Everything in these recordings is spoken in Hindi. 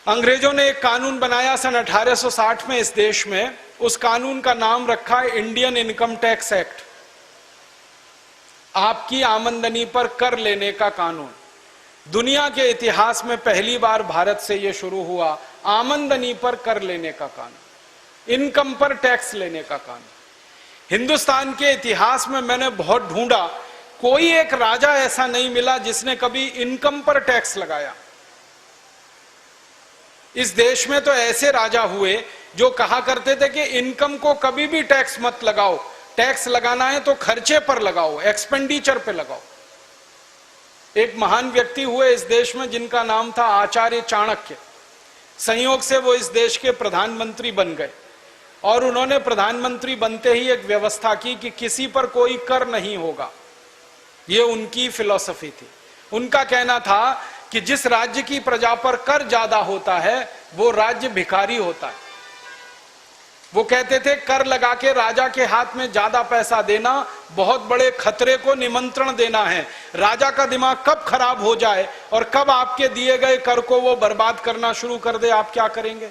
अंग्रेजों ने एक कानून बनाया सन 1860 में इस देश में। उस कानून का नाम रखा है इंडियन इनकम टैक्स एक्ट, आपकी आमदनी पर कर लेने का कानून। दुनिया के इतिहास में पहली बार भारत से यह शुरू हुआ, आमदनी पर कर लेने का कानून, इनकम पर टैक्स लेने का कानून। हिंदुस्तान के इतिहास में मैंने बहुत ढूंढा, कोई एक राजा ऐसा नहीं मिला जिसने कभी इनकम पर टैक्स लगाया। इस देश में तो ऐसे राजा हुए जो कहा करते थे कि इनकम को कभी भी टैक्स मत लगाओ, टैक्स लगाना है तो खर्चे पर लगाओ, एक्सपेंडिचर पे लगाओ। एक महान व्यक्ति हुए इस देश में जिनका नाम था आचार्य चाणक्य। संयोग से वो इस देश के प्रधानमंत्री बन गए और उन्होंने प्रधानमंत्री बनते ही एक व्यवस्था की कि किसी पर कोई कर नहीं होगा। ये उनकी फिलॉसफी थी। उनका कहना था कि जिस राज्य की प्रजा पर कर ज्यादा होता है वो राज्य भिखारी होता है। वो कहते थे कर लगा के राजा के हाथ में ज्यादा पैसा देना बहुत बड़े खतरे को निमंत्रण देना है। राजा का दिमाग कब खराब हो जाए और कब आपके दिए गए कर को वो बर्बाद करना शुरू कर दे, आप क्या करेंगे?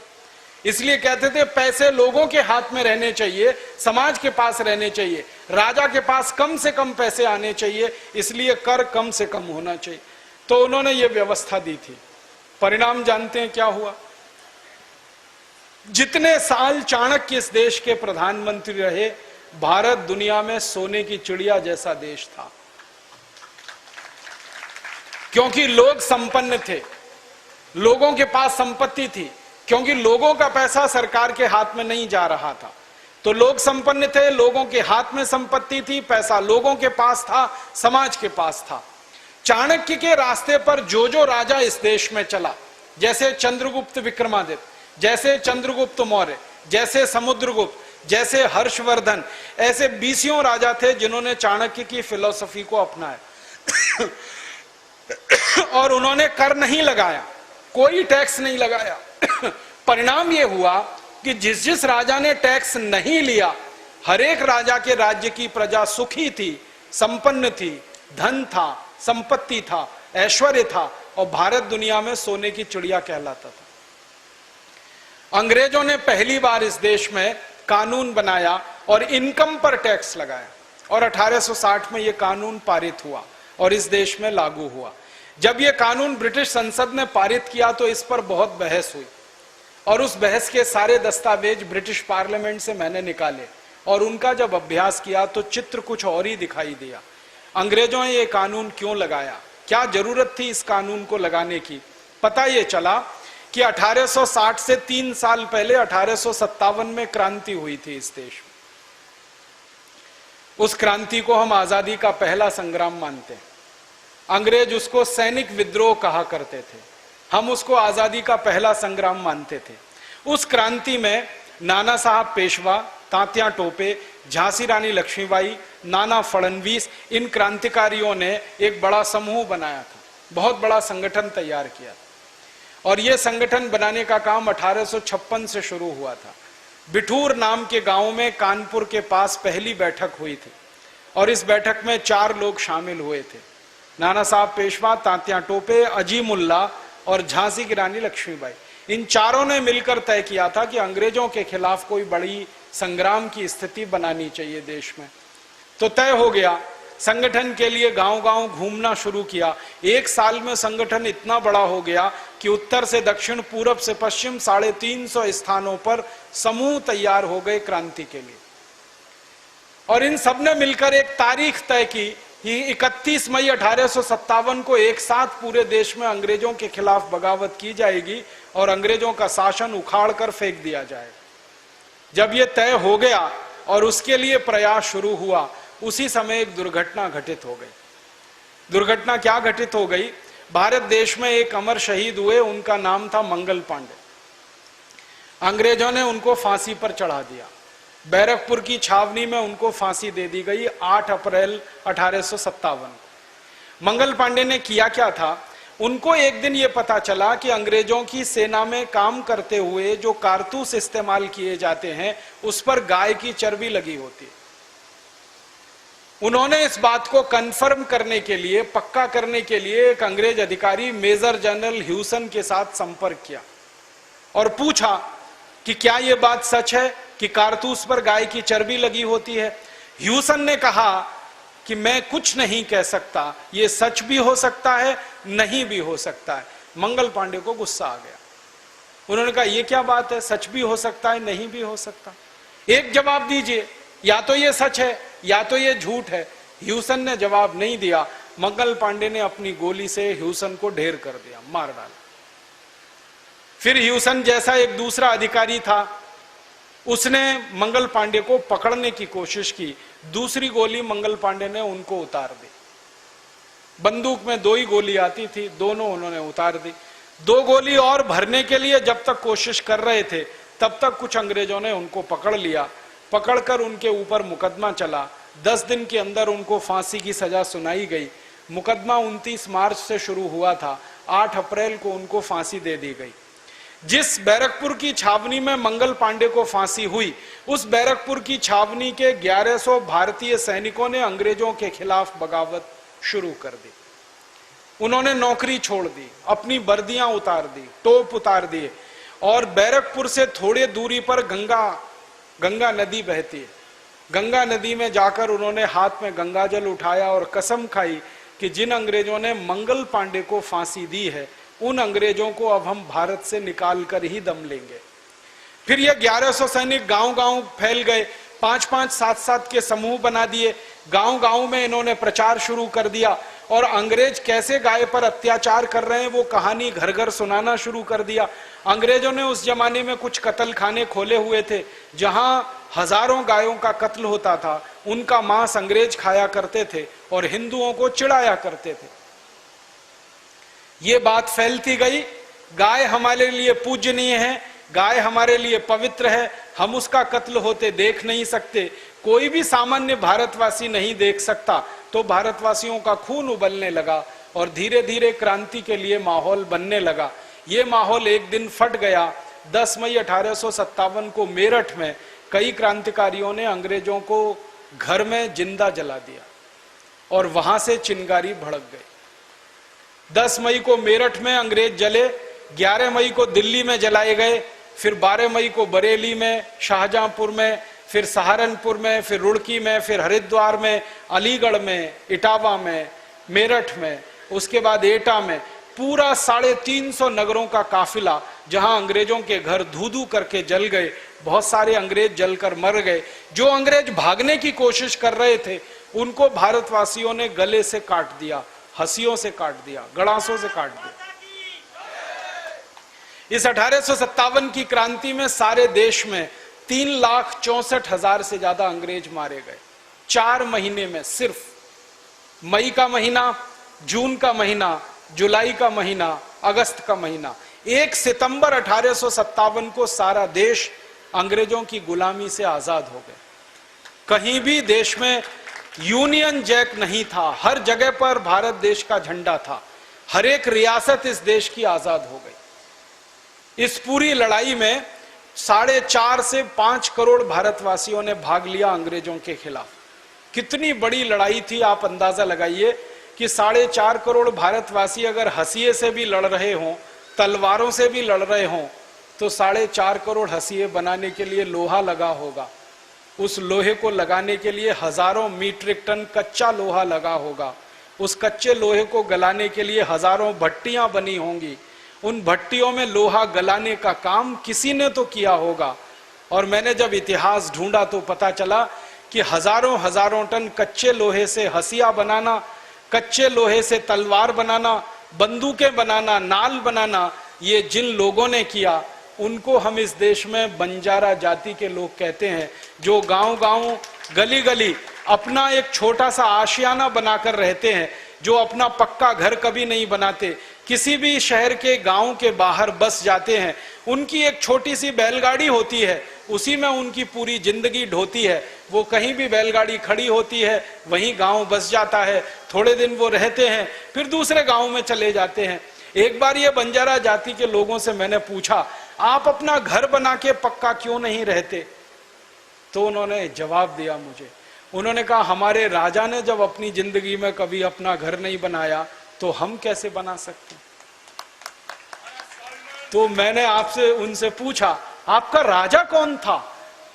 इसलिए कहते थे पैसे लोगों के हाथ में रहने चाहिए, समाज के पास रहने चाहिए, राजा के पास कम से कम पैसे आने चाहिए, इसलिए कर कम से कम होना चाहिए। तो उन्होंने ये व्यवस्था दी थी। परिणाम जानते हैं क्या हुआ? जितने साल चाणक्य इस देश के प्रधानमंत्री रहे, भारत दुनिया में सोने की चिड़िया जैसा देश था, क्योंकि लोग संपन्न थे, लोगों के पास संपत्ति थी, क्योंकि लोगों का पैसा सरकार के हाथ में नहीं जा रहा था। तो लोग संपन्न थे, लोगों के हाथ में संपत्ति थी, पैसा लोगों के पास था, समाज के पास था। चाणक्य के रास्ते पर जो जो राजा इस देश में चला, जैसे चंद्रगुप्त विक्रमादित्य, जैसे चंद्रगुप्त मौर्य, जैसे समुद्रगुप्त, जैसे हर्षवर्धन, ऐसे 20 राजा थे जिन्होंने चाणक्य की फिलॉसफी को अपनाया और उन्होंने कर नहीं लगाया, कोई टैक्स नहीं लगाया। परिणाम यह हुआ कि जिस जिस राजा ने टैक्स नहीं लिया, हर एक राजा के राज्य की प्रजा सुखी थी, संपन्न थी, धन था, संपत्ति था, ऐश्वर्य था, और भारत दुनिया में सोने की चिड़िया कहलाता था। अंग्रेजों ने पहली बार इस देश में कानून बनाया और इनकम पर टैक्स लगाया, और 1860 में यह कानून पारित हुआ और इस देश में लागू हुआ। जब यह कानून ब्रिटिश संसद ने पारित किया तो इस पर बहुत बहस हुई, और उस बहस के सारे दस्तावेज ब्रिटिश पार्लियामेंट से मैंने निकाले, और उनका जब अभ्यास किया तो चित्र कुछ और ही दिखाई दिया। अंग्रेजों ने यह कानून क्यों लगाया, क्या जरूरत थी इस कानून को लगाने की? पता यह चला कि 1860 से 3 साल पहले 1857 में क्रांति हुई थी इस देश में। उस क्रांति को हम आजादी का पहला संग्राम मानते हैं। अंग्रेज उसको सैनिक विद्रोह कहा करते थे, हम उसको आजादी का पहला संग्राम मानते थे। उस क्रांति में नाना साहब पेशवा, तात्या टोपे, झांसी रानी लक्ष्मीबाई, नाना फडणवीस, इन क्रांतिकारियों ने एक बड़ा समूह बनाया था, बहुत बड़ा संगठन तैयार किया, और यह संगठन बनाने का काम 1856 से शुरू हुआ था। बिठूर नाम के गांव में कानपुर के पास पहली बैठक हुई थी, और इस बैठक में 4 लोग शामिल हुए थे, नाना साहब पेशवा, तात्या टोपे, अजीमुल्ला और झांसी की रानी लक्ष्मीबाई। इन चारों ने मिलकर तय किया था कि अंग्रेजों के खिलाफ कोई बड़ी संग्राम की स्थिति बनानी चाहिए देश में। तो तय हो गया, संगठन के लिए गांव-गांव घूमना शुरू किया। 1 साल में संगठन इतना बड़ा हो गया कि उत्तर से दक्षिण, पूरब से पश्चिम 350 स्थानों पर समूह तैयार हो गए क्रांति के लिए, और इन सब ने मिलकर एक तारीख तय की कि 31 मई 1857 को एक साथ पूरे देश में अंग्रेजों के खिलाफ बगावत की जाएगी और अंग्रेजों का शासन उखाड़ कर फेंक दिया जाएगा। जब यह तय हो गया और उसके लिए प्रयास शुरू हुआ, उसी समय एक दुर्घटना घटित हो गई। दुर्घटना क्या घटित हो गई? भारत देश में एक अमर शहीद हुए, उनका नाम था मंगल पांडे। अंग्रेजों ने उनको फांसी पर चढ़ा दिया। बैरकपुर की छावनी में उनको फांसी दे दी गई 8 अप्रैल 1857। मंगल पांडे ने किया क्या था? उनको एक दिन ये पता चला कि अंग्रेजों की सेना में काम करते हुए जो कारतूस इस्तेमाल किए जाते हैं उस पर गाय की चर्बी लगी होती है। उन्होंने इस बात को कंफर्म करने के लिए, पक्का करने के लिए एक अंग्रेज अधिकारी मेजर जनरल ह्यूसन के साथ संपर्क किया। और पूछा कि क्या यह बात सच है कि कारतूस पर गाय की चर्बी लगी होती है। ह्यूसन ने कहा कि मैं कुछ नहीं कह सकता, यह सच भी हो सकता है, नहीं भी हो सकता है। मंगल पांडे को गुस्सा आ गया। उन्होंने कहा यह क्या बात है, सच भी हो सकता है, नहीं भी हो सकता, एक जवाब दीजिए, या तो यह सच है या तो यह झूठ है। ह्यूसन ने जवाब नहीं दिया। मंगल पांडे ने अपनी गोली से ह्यूसन को ढेर कर दिया, मार डाला। फिर ह्यूसन जैसा एक दूसरा अधिकारी था, उसने मंगल पांडे को पकड़ने की कोशिश की। दूसरी गोली मंगल पांडे ने उनको उतार दी। बंदूक में 2 ही गोली आती थी, दोनों उन्होंने उतार दी। 2 गोली और भरने के लिए जब तक कोशिश कर रहे थे, तब तक कुछ अंग्रेजों ने उनको पकड़ लिया। पकड़कर उनके ऊपर मुकदमा चला। 10 दिन के अंदर उनको फांसी की सजा सुनाई गई। मुकदमा 29 मार्च से शुरू हुआ था, 8 अप्रैल को उनको फांसी दे दी गई। जिस बैरकपुर की छावनी में मंगल पांडे को फांसी हुई, उस बैरकपुर की छावनी के 1100 भारतीय सैनिकों ने अंग्रेजों के खिलाफ बगावत शुरू कर दी। उन्होंने नौकरी छोड़ दी, अपनी वर्दियां उतार दी, टोप उतार दिए, और बैरकपुर से थोड़े दूरी पर गंगा नदी बहती है। गंगा नदी में जाकर उन्होंने हाथ में गंगाजल उठाया और कसम खाई कि जिन अंग्रेजों ने मंगल पांडे को फांसी दी है, उन अंग्रेजों को अब हम भारत से निकाल कर ही दम लेंगे। फिर ये 1100 सैनिक गांव-गांव फैल गए, 5-5, 7-7 के समूह बना दिए। गांव-गांव में इन्होंने प्रचार शुरू कर दिया और अंग्रेज कैसे गाय पर अत्याचार कर रहे हैं वो कहानी घर-घर सुनाना शुरू कर दिया। अंग्रेजों ने उस जमाने में कुछ कत्ल खाने खोले हुए थे, जहां हजारों गायों का कत्ल होता था। उनका मांस अंग्रेज खाया करते थे और हिंदुओं को चिढ़ाया करते थे। ये बात फैलती गई, गाय हमारे लिए पूजनीय है, गाय हमारे लिए पवित्र है, हम उसका कत्ल होते देख नहीं सकते, कोई भी सामान्य भारतवासी नहीं देख सकता। तो भारतवासियों का खून उबलने लगा और धीरे धीरे क्रांति के लिए माहौल बनने लगा। ये माहौल एक दिन फट गया। 10 मई 1857 को मेरठ में कई क्रांतिकारियों ने अंग्रेजों को घर में जिंदा जला दिया और वहां से चिंगारी भड़क गई। 10 मई को मेरठ में अंग्रेज जले, 11 मई को दिल्ली में जलाए गए, फिर 12 मई को बरेली में, शाहजहांपुर में, फिर सहारनपुर में, फिर रुड़की में, फिर हरिद्वार में, अलीगढ़ में, इटावा में, मेरठ में, उसके बाद एटा में, पूरा 350 नगरों का काफिला, जहां अंग्रेजों के घर धू-धू करके जल गए। बहुत सारे अंग्रेज जलकर मर गए। जो अंग्रेज भागने की कोशिश कर रहे थे, उनको भारतवासियों ने गले से काट दिया, हंसियों से काट दिया, गड़ासों से काट दिया। इस 1857 की क्रांति में सारे देश में 3,64,000 से ज्यादा अंग्रेज मारे गए। 4 महीने में, सिर्फ मई का महीना, जून का महीना, जुलाई का महीना, अगस्त का महीना। 1 सितंबर 1857 को सारा देश अंग्रेजों की गुलामी से आजाद हो गए। कहीं भी देश में यूनियन जैक नहीं था, हर जगह पर भारत देश का झंडा था। हर एक रियासत इस देश की आजाद हो गई। इस पूरी लड़ाई में 4.5 से 5 करोड़ भारतवासियों ने भाग लिया अंग्रेजों के खिलाफ। कितनी बड़ी लड़ाई थी, आप अंदाजा लगाइए कि 4.5 करोड़ भारतवासी अगर हंसिए से भी लड़ रहे हों, तलवारों से भी लड़ रहे हों, तो 4.5 करोड़ हंसिए बनाने के लिए लोहा लगा होगा। उस लोहे को लगाने के लिए हजारों मीट्रिक टन कच्चा लोहा लगा होगा। उस कच्चे लोहे को गलाने के लिए हजारों भट्टियां बनी होंगी। उन भट्टियों में लोहा गलाने का काम किसी ने तो किया होगा। और मैंने जब इतिहास ढूंढा तो पता चला कि हजारों टन कच्चे लोहे से हंसिया बनाना, कच्चे लोहे से तलवार बनाना, बंदूकें बनाना, नाल बनाना, ये जिन लोगों ने किया, उनको हम इस देश में बंजारा जाति के लोग कहते हैं, जो गांव-गांव, गली-गली अपना एक छोटा सा आशियाना बनाकर रहते हैं, जो अपना पक्का घर कभी नहीं बनाते, किसी भी शहर के गांव के बाहर बस जाते हैं। उनकी एक छोटी सी बैलगाड़ी होती है, उसी में उनकी पूरी जिंदगी ढोती है। वो कहीं भी बैलगाड़ी खड़ी होती है, वहीं गांव बस जाता है। थोड़े दिन वो रहते हैं, फिर दूसरे गांव में चले जाते हैं। एक बार ये बंजारा जाति के लोगों से मैंने पूछा, आप अपना घर बना के पक्का क्यों नहीं रहते? तो उन्होंने जवाब दिया मुझे, उन्होंने कहा, हमारे राजा ने जब अपनी जिंदगी में कभी अपना घर नहीं बनाया, तो हम कैसे बना सकते? तो मैंने आपसे उनसे पूछा आपका राजा कौन था?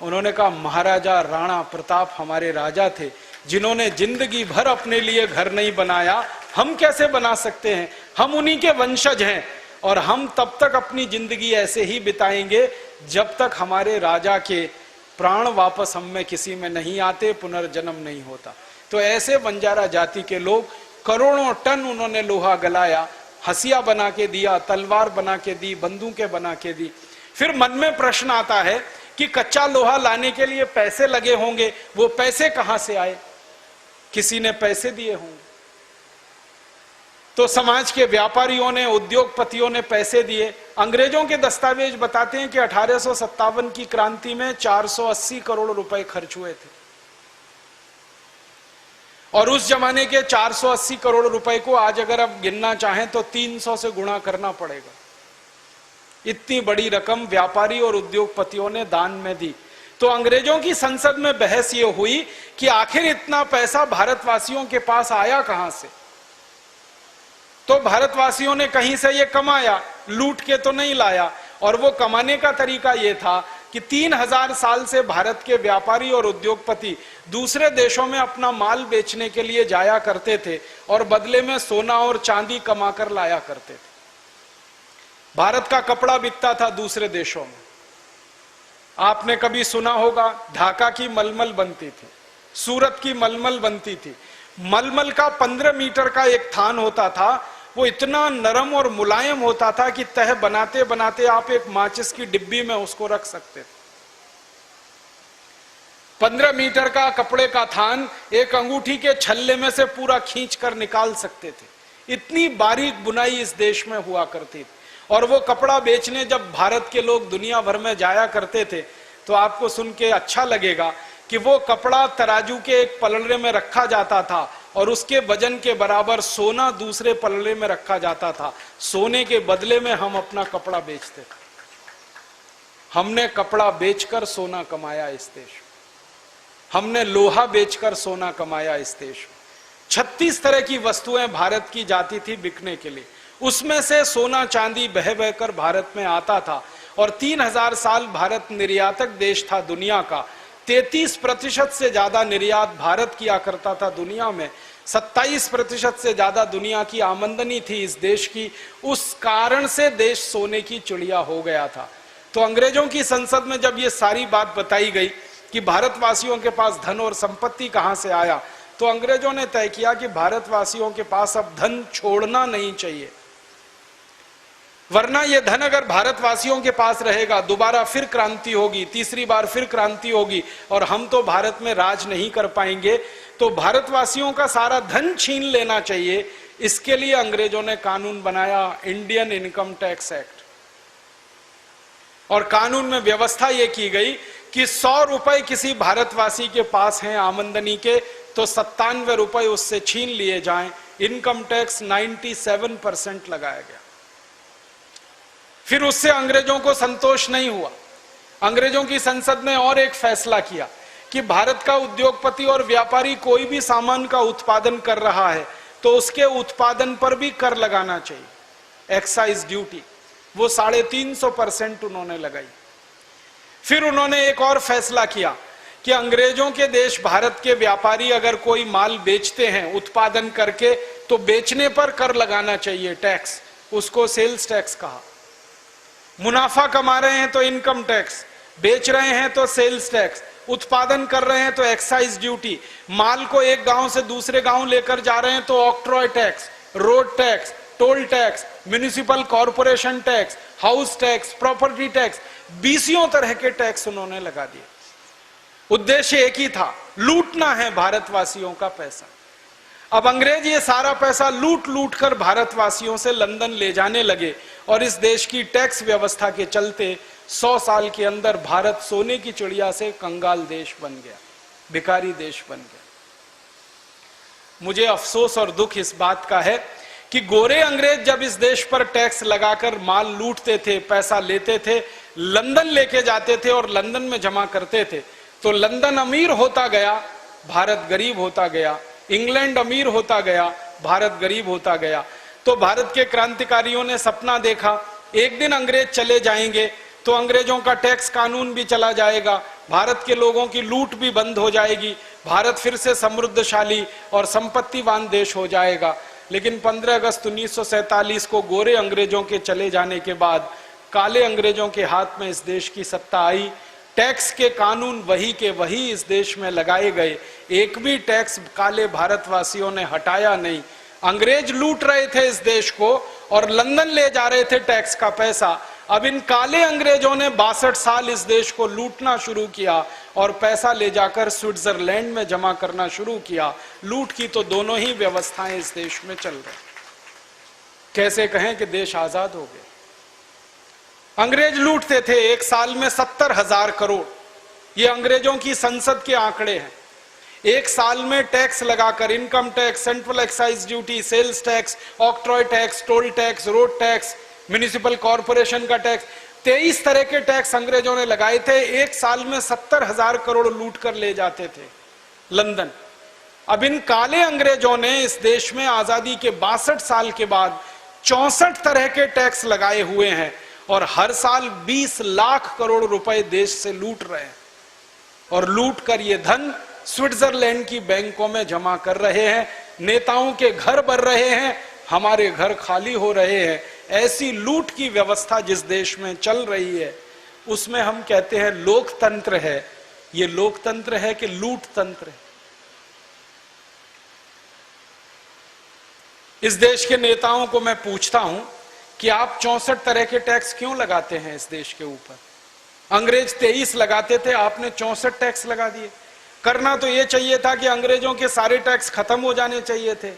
उन्होंने कहा महाराजा राणा प्रताप हमारे राजा थे, जिन्होंने जिंदगी भर अपने लिए घर नहीं बनाया, हम कैसे बना सकते हैं? हम उन्हीं के वंशज हैं और हम तब तक अपनी जिंदगी ऐसे ही बिताएंगे जब तक हमारे राजा के प्राण वापस हम में किसी में नहीं आते, पुनर्जन्म नहीं होता। तो ऐसे बंजारा जाति के लोग करोड़ों टन उन्होंने लोहा गलाया, हसिया बना के दिया, तलवार बना के दी, बंदूकें बना के दी। फिर मन में प्रश्न आता है कि कच्चा लोहा लाने के लिए पैसे लगे होंगे, वो पैसे कहां से आए? किसी ने पैसे दिए होंगे। तो समाज के व्यापारियों ने, उद्योगपतियों ने पैसे दिए। अंग्रेजों के दस्तावेज बताते हैं कि 1857 की क्रांति में 480 करोड़ रुपए खर्च हुए थे और उस जमाने के 480 करोड़ रुपए को आज अगर आप गिनना चाहें तो 300 से गुणा करना पड़ेगा। इतनी बड़ी रकम व्यापारी और उद्योगपतियों ने दान में दी। तो अंग्रेजों की संसद में बहस यह हुई कि आखिर इतना पैसा भारतवासियों के पास आया कहां से? तो भारतवासियों ने कहीं से ये कमाया, लूट के तो नहीं लाया। और वो कमाने का तरीका ये था कि 3000 साल से भारत के व्यापारी और उद्योगपति दूसरे देशों में अपना माल बेचने के लिए जाया करते थे और बदले में सोना और चांदी कमाकर लाया करते थे। भारत का कपड़ा बिकता था दूसरे देशों में। आपने कभी सुना होगा ढाका की मलमल बनती थी, सूरत की मलमल बनती थी। मलमल का 15 मीटर का एक थान होता था, वो इतना नरम और मुलायम होता था कि तह बनाते बनाते आप एक माचिस की डिब्बी में उसको रख सकते थे। 15 मीटर का कपड़े का थान एक अंगूठी के छल्ले में से पूरा खींच कर निकाल सकते थे। इतनी बारीक बुनाई इस देश में हुआ करती थी। और वो कपड़ा बेचने जब भारत के लोग दुनिया भर में जाया करते थे तो आपको सुन के अच्छा लगेगा कि वो कपड़ा तराजू के एक पलड़े में रखा जाता था और उसके वजन के बराबर सोना दूसरे पलड़े में रखा जाता था। सोने के बदले में हम अपना कपड़ा बेचते थे। हमने कपड़ा बेचकर सोना कमाया इस देश में, हमने लोहा बेचकर सोना कमाया इस देश में। 36 तरह की वस्तुएं भारत की जाती थी बिकने के लिए, उसमें से सोना चांदी बह बहकर भारत में आता था। और 3000 साल भारत निर्यातक देश था दुनिया का। 33% से ज्यादा निर्यात भारत किया करता था दुनिया में। 27% से ज्यादा दुनिया की आमदनी थी इस देश की। उस कारण से देश सोने की चिड़िया हो गया था। तो अंग्रेजों की संसद में जब ये सारी बात बताई गई कि भारतवासियों के पास धन और संपत्ति कहां से आया, तो अंग्रेजों ने तय किया कि भारतवासियों के पास अब धन छोड़ना नहीं चाहिए, वरना ये धन अगर भारतवासियों के पास रहेगा दोबारा फिर क्रांति होगी, तीसरी बार फिर क्रांति होगी और हम तो भारत में राज नहीं कर पाएंगे। तो भारतवासियों का सारा धन छीन लेना चाहिए। इसके लिए अंग्रेजों ने कानून बनाया, इंडियन इनकम टैक्स एक्ट। और कानून में व्यवस्था यह की गई कि 100 रुपए किसी भारतवासी के पास हैं आमदनी के, तो 97 रुपए उससे छीन लिए जाएं। इनकम टैक्स 97% लगाया गया। फिर उससे अंग्रेजों को संतोष नहीं हुआ। अंग्रेजों की संसद ने और एक फैसला किया कि भारत का उद्योगपति और व्यापारी कोई भी सामान का उत्पादन कर रहा है तो उसके उत्पादन पर भी कर लगाना चाहिए, एक्साइज ड्यूटी। वो 350% उन्होंने लगाई। फिर उन्होंने एक और फैसला किया कि अंग्रेजों के देश भारत के व्यापारी अगर कोई माल बेचते हैं उत्पादन करके तो बेचने पर कर लगाना चाहिए, टैक्स। उसको सेल्स टैक्स कहा। मुनाफा कमा रहे हैं तो इनकम टैक्स, बेच रहे हैं तो सेल्स टैक्स, उत्पादन कर रहे हैं तो एक्साइज ड्यूटी, माल को एक गांव से दूसरे गांव लेकर जा रहे हैं तो octroi tax, road tax, toll tax, municipal corporation tax, house tax, property tax, 20 तरह के टैक्स उन्होंने लगा दिए। उद्देश्य एक ही था, लूटना है भारतवासियों का पैसा। अब अंग्रेज ये सारा पैसा लूट लूट कर भारतवासियों से लंदन ले जाने लगे और इस देश की टैक्स व्यवस्था के चलते 100 साल के अंदर भारत सोने की चिड़िया से कंगाल देश बन गया, भिखारी देश बन गया। मुझे अफसोस और दुख इस बात का है कि गोरे अंग्रेज जब इस देश पर टैक्स लगाकर माल लूटते थे, पैसा लेते थे, लंदन लेके जाते थे और लंदन में जमा करते थे, तो लंदन अमीर होता गया, भारत गरीब होता गया। इंग्लैंड अमीर होता गया, भारत गरीब होता गया। तो भारत के क्रांतिकारियों ने सपना देखा एक दिन अंग्रेज चले जाएंगे तो अंग्रेजों का टैक्स कानून भी चला जाएगा, भारत के लोगों की लूट भी बंद हो जाएगी, भारत फिर से समृद्धशाली और संपत्तिवान देश हो जाएगा। लेकिन 15 अगस्त 1947 को गोरे अंग्रेजों के चले जाने के बाद काले अंग्रेजों के हाथ में इस देश की सत्ता आई। टैक्स के कानून वही के वही इस देश में लगाए गए, एक भी टैक्स काले भारतवासियों ने हटाया नहीं। अंग्रेज लूट रहे थे इस देश को और लंदन ले जा रहे थे टैक्स का पैसा। अब इन काले अंग्रेजों ने 62 साल इस देश को लूटना शुरू किया और पैसा ले जाकर स्विट्जरलैंड में जमा करना शुरू किया। लूट की तो दोनों ही व्यवस्थाएं इस देश में चल रही। कैसे कहें कि देश आजाद हो गया? अंग्रेज लूटते थे एक साल में 70,000 करोड़, ये अंग्रेजों की संसद के आंकड़े हैं। एक साल में टैक्स लगाकर, income tax, central excise duty, sales tax, octroi tax, toll tax, road tax, municipal corporation का टैक्स, 23 तरह के टैक्स अंग्रेजों ने लगाए थे। एक साल में 70,000 करोड़ लूट कर ले जाते थे लंदन। अब इन काले अंग्रेजों ने इस देश में आजादी के 62 साल के बाद 64 तरह के टैक्स लगाए हुए हैं और हर साल 20 लाख करोड़ रुपए देश से लूट रहे हैं और लूट कर ये धन स्विट्जरलैंड की बैंकों में जमा कर रहे हैं। नेताओं के घर बन रहे हैं, हमारे घर खाली हो रहे हैं। ऐसी लूट की व्यवस्था जिस देश में चल रही है उसमें हम कहते हैं लोकतंत्र है। ये लोकतंत्र है कि लूट तंत्र है? इस देश के नेताओं को मैं पूछता हूं कि आप 64 तरह के टैक्स क्यों लगाते हैं इस देश के ऊपर? अंग्रेज 23 लगाते थे, आपने 64 टैक्स लगा दिए। करना तो यह चाहिए था कि अंग्रेजों के सारे टैक्स खत्म हो जाने चाहिए थे।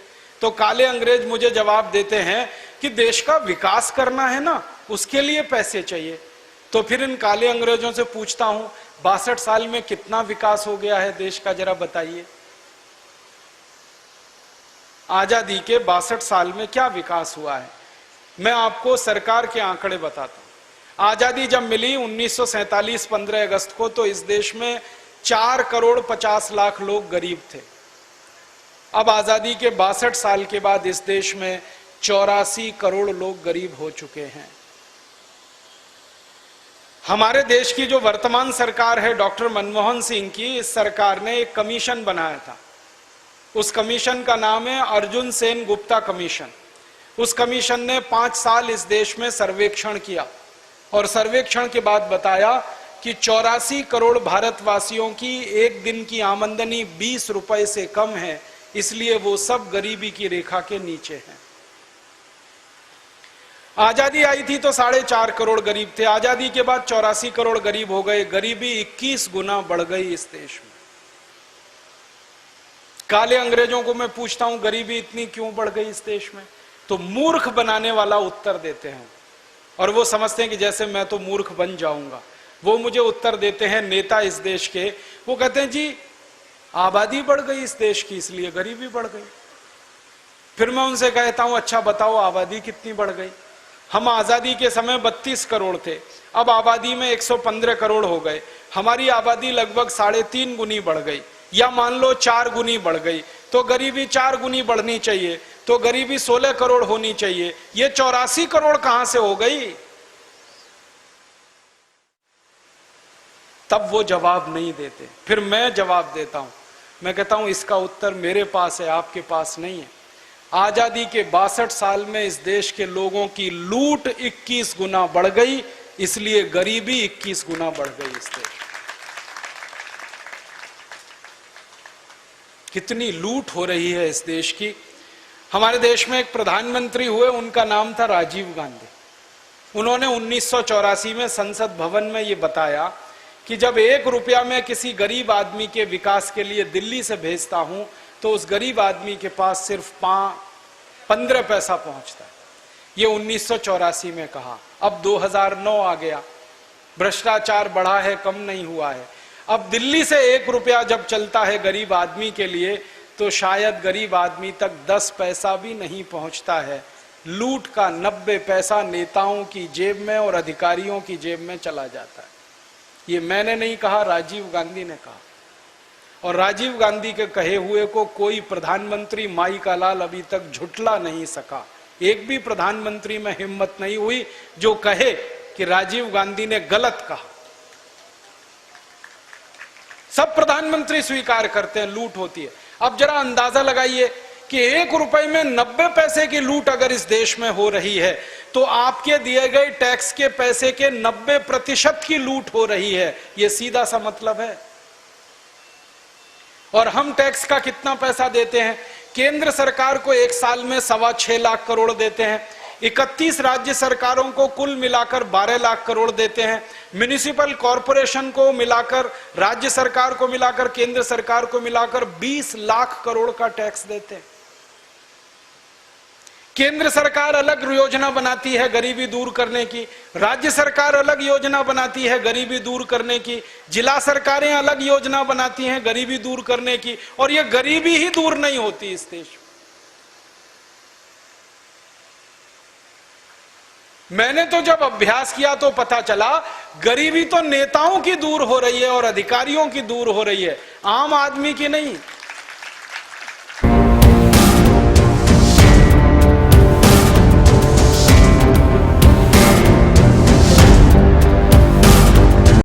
तो काले अंग्रेज मुझे जवाब देते हैं कि देश का विकास करना है ना, उसके लिए पैसे चाहिए। तो फिर इन काले अंग्रेजों से पूछता हूं 62 साल में कितना विकास हो गया है देश का, जरा बताइए। आजादी के 62 साल में क्या विकास हुआ है? मैं आपको सरकार के आंकड़े बताता हूं। आजादी जब मिली 1947 15 अगस्त को, तो इस देश में 4 करोड़ 50 लाख लोग गरीब थे। अब आजादी के 62 साल के बाद इस देश में 84 करोड़ लोग गरीब हो चुके हैं। हमारे देश की जो वर्तमान सरकार है डॉक्टर मनमोहन सिंह की, इस सरकार ने एक कमीशन बनाया था। उस कमीशन का नाम है अर्जुन सेन गुप्ता कमीशन। उस कमीशन ने 5 साल इस देश में सर्वेक्षण किया और सर्वेक्षण के बाद बताया कि 84 करोड़ भारतवासियों की एक दिन की आमदनी 20 रुपए से कम है, इसलिए वो सब गरीबी की रेखा के नीचे हैं। आजादी आई थी तो 4.5 करोड़ गरीब थे, आजादी के बाद 84 करोड़ गरीब हो गए। गरीबी 21 गुना बढ़ गई इस देश में। काले अंग्रेजों को मैं पूछता हूं गरीबी इतनी क्यों बढ़ गई इस देश में, तो मूर्ख बनाने वाला उत्तर देते हैं और वो समझते हैं कि जैसे मैं तो मूर्ख बन जाऊंगा। वो मुझे उत्तर देते हैं नेता इस देश के, वो कहते हैं जी आबादी बढ़ गई इस देश की इसलिए गरीबी बढ़ गई। फिर मैं उनसे कहता हूं अच्छा बताओ आबादी कितनी बढ़ गई? हम आजादी के समय 32 करोड़ थे, अब आबादी में 115 करोड़ हो गए। हमारी आबादी लगभग 3.5 गुनी बढ़ गई, या मान लो 4 गुनी बढ़ गई, तो गरीबी 4 गुनी बढ़नी चाहिए, तो गरीबी 16 करोड़ होनी चाहिए। ये 84 करोड़ कहां से हो गई? तब वो जवाब नहीं देते। फिर मैं जवाब देता हूं, मैं कहता हूं इसका उत्तर मेरे पास है, आपके पास नहीं है। आजादी के 62 साल में इस देश के लोगों की लूट 21 गुना बढ़ गई, इसलिए गरीबी 21 गुना बढ़ गई इस देश। कितनी लूट हो रही है इस देश की। हमारे देश में एक प्रधानमंत्री हुए, उनका नाम था राजीव गांधी। उन्होंने 1984 में संसद भवन में ये बताया कि जब 1 रुपया मैं किसी गरीब आदमी के विकास के लिए दिल्ली से भेजता हूं तो उस गरीब आदमी के पास सिर्फ 15 पैसा पहुंचता है। ये 1984 में कहा। अब 2009 आ गया, भ्रष्टाचार बढ़ा है, कम नहीं हुआ है। अब दिल्ली से 1 रुपया जब चलता है गरीब आदमी के लिए तो शायद गरीब आदमी तक 10 पैसा भी नहीं पहुंचता है। लूट का 90 पैसा नेताओं की जेब में और अधिकारियों की जेब में चला जाता है। ये मैंने नहीं कहा, राजीव गांधी ने कहा। और राजीव गांधी के कहे हुए को कोई प्रधानमंत्री माई का लाल अभी तक झुठला नहीं सका। एक भी प्रधानमंत्री में हिम्मत नहीं हुई जो कहे कि राजीव गांधी ने गलत कहा। सब प्रधानमंत्री स्वीकार करते हैं लूट होती है। अब जरा अंदाजा लगाइए कि 1 रुपए में 90 पैसे की लूट अगर इस देश में हो रही है तो आपके दिए गए टैक्स के पैसे के 90% की लूट हो रही है। यह सीधा सा मतलब है। और हम टैक्स का कितना पैसा देते हैं? केंद्र सरकार को एक साल में 6.25 लाख करोड़ देते हैं, 31 राज्य सरकारों को कुल मिलाकर 12 लाख करोड़ देते हैं, म्युनिसिपल कॉरपोरेशन को मिलाकर, राज्य सरकार को मिलाकर, केंद्र सरकार को मिलाकर 20 लाख करोड़ का टैक्स देते हैं। केंद्र सरकार अलग योजना बनाती है गरीबी दूर करने की, राज्य सरकार अलग योजना बनाती है गरीबी दूर करने की, जिला सरकारें अलग योजना बनाती हैं गरीबी दूर करने की, और यह गरीबी ही दूर नहीं होती इस देश में। मैंने तो जब अभ्यास किया तो पता चला गरीबी तो नेताओं की दूर हो रही है और अधिकारियों की दूर हो रही है, आम आदमी की नहीं।